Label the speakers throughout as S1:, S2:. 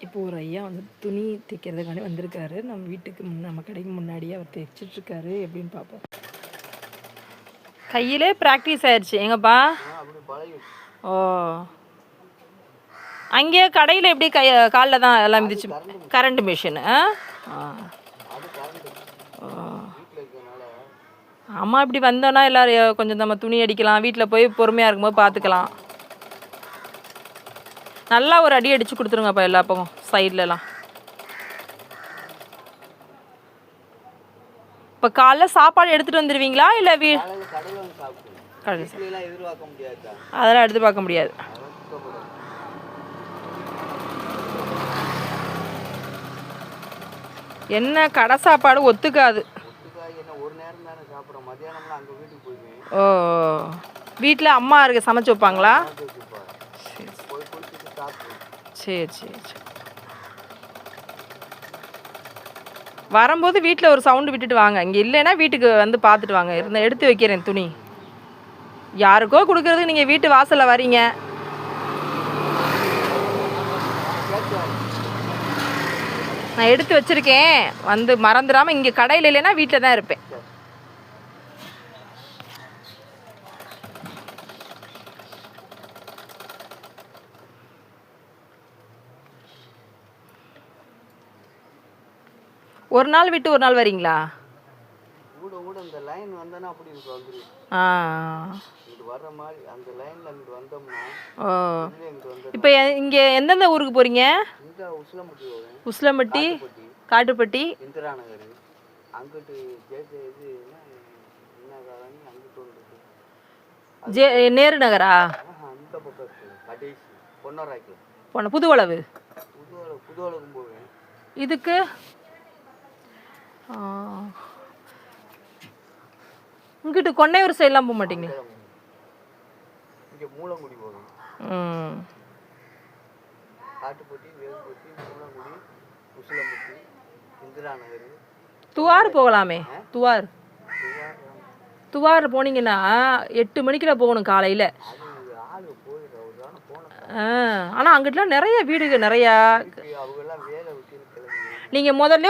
S1: இப்போ ஒரு ஐயா வந்து துணி தைக்கிறதுக்காண்டி வந்திருக்காரு. நம்ம வீட்டுக்கு நம்ம கடைக்கு முன்னாடியே அவர் தைச்சிட்ருக்காரு. எப்படின்னு பார்ப்போம். கையிலே ப்ராக்டிஸ் ஆயிடுச்சு எங்கப்பா? ஓ, அங்கேயே கடையில் எப்படி காலில் தான் எல்லாம் மிதிச்சு? Current machine. ஆமாம், இப்படி வந்தோன்னா எல்லோரும் கொஞ்சம் நம்ம துணி அடிக்கலாம், வீட்டில் போய் பொறுமையாக இருக்கும்போது பார்த்துக்கலாம். நல்லா ஒரு அடி அடித்து கொடுத்துருங்கப்பா எல்லா பக்கம் சைட்லலாம். இப்போ காலைல சாப்பாடு எடுத்துகிட்டு வந்துடுவீங்களா இல்லை அதெல்லாம் எதிர்பார்க்க முடியாது. என்ன கடை சாப்பாடு ஒத்துக்காது. ஓ, வீட்டில் அம்மா இருக்கு சமைச்சு வைப்பாங்களா? சரி சரி சரி. வரும்போது வீட்டில் ஒரு சவுண்டு விட்டுட்டு வாங்க. இங்கே இல்லைன்னா வீட்டுக்கு வந்து பார்த்துட்டு வாங்க. எடுத்து வைக்கிறேன் துணி. யாருக்கோ கொடுக்குறதுக்கு நீங்கள் வீட்டு வாசலில் வரீங்க. நான் எடுத்து வச்சுருக்கேன், வந்து மறந்துடாமல். இங்கே கடையில் இல்லைன்னா வீட்டில் தான் இருப்பேன். ஒரு நாள் விட்டு ஒரு நாள் வரீங்களா? ஓ, இப்போ இங்கே எந்தெந்த ஊருக்கு போகிறீங்க? உசிலம்பட்டி, காட்டுப்பட்டி, நேரு நகரா, புதுவளவு. இதுக்கு இங்கிட்டு கொன்னையூர் சைட்லாம் போக மாட்டீங்க? துவார் போகலாமே. துவார் போனீங்கன்னா 8 மணிக்குள்ள போகணும் காலையில். ஆனால் அங்கிட்டலாம் நிறைய வீடுகள் நிறையா. நீங்கள் முதல்ல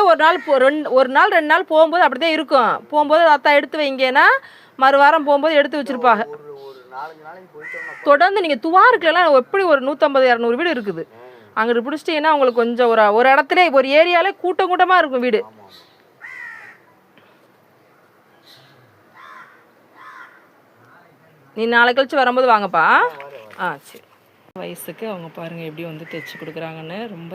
S1: ஒரு நாள் 2 நாள் போகும்போது அப்படி தான் இருக்கும். போகும்போது அத்தா எடுத்து வைங்கன்னா மறுவாரம் போகும்போது எடுத்து வச்சுருப்பாங்க. தொடர்ந்து நீங்கள் துவாருக்குலாம் எப்படி ஒரு 150-200 வீடு இருக்குது. அங்கிட்டு பிடிச்சிட்டிங்கன்னா உங்களுக்கு கொஞ்சம் ஒரு இடத்துல ஒரு ஏரியாவிலே கூட்டமாக இருக்கும் வீடு. நீ நாளை கழிச்சு வரும்போது வாங்கப்பா. சரி. வயசுக்கு அவங்க பாருங்கள் எப்படி வந்து தைச்சி கொடுக்குறாங்கன்னு. ரொம்ப